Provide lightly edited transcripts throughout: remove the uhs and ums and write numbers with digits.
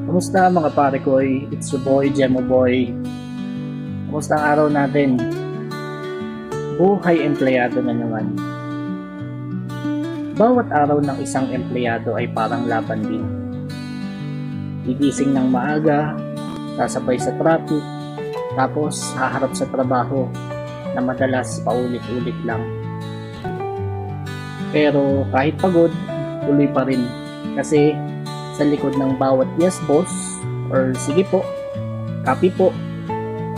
Kumusta mga pare koy? It's your boy, Jemo Boy. Kumusta ang araw natin? Buhay empleyado na naman. Bawat araw ng isang empleyado ay parang laban din. Gigising ng maaga, sasabay sa traffic, tapos haharap sa trabaho na madalas paulit-ulit lang. Pero kahit pagod, tuloy pa rin kasi sa likod ng bawat yes boss or sige po, copy po,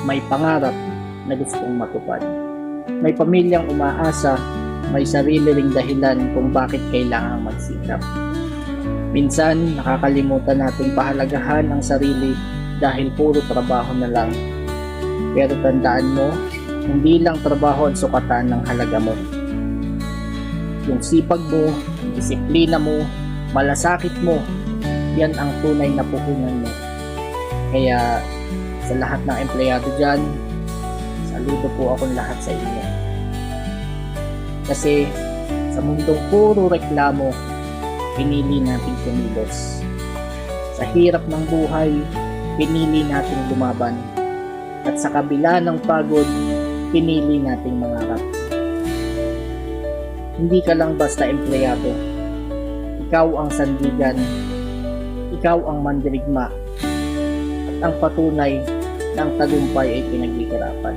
may pangarap na gustong matupad. May pamilyang umaasa, may sarili ring dahilan kung bakit kailangang magsikap. Minsan nakakalimutan nating pahalagahan ang sarili dahil puro trabaho na lang. Pero tandaan mo, hindi lang trabaho ang sukatan ng halaga mo. Yung sipag mo, disiplina mo, malasakit mo, yan ang tunay na puhunan mo. Kaya sa lahat ng empleyado dyan, saludo po akong lahat sa inyo. Kasi sa mundong puro reklamo, pinili natin kumilos. Sa hirap ng buhay, pinili natin lumaban. At sa kabila ng pagod, pinili nating mangarap. Hindi ka lang basta empleyado. Ikaw ang sandigan. Ikaw ang mandirigma. At ang patunay na ang tagumpay ay pinaghihirapan.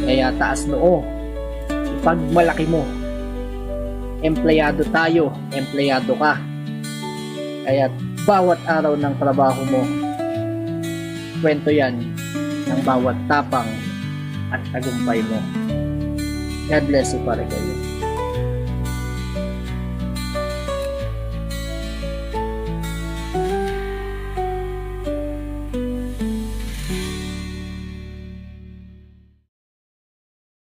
Kaya taas noo. Ipagmalaki mo. Empleyado tayo. Empleyado ka. Kaya bawat araw ng trabaho mo, kwento yan ng bawat tapang at tagumpay mo. God bless you pare kayo.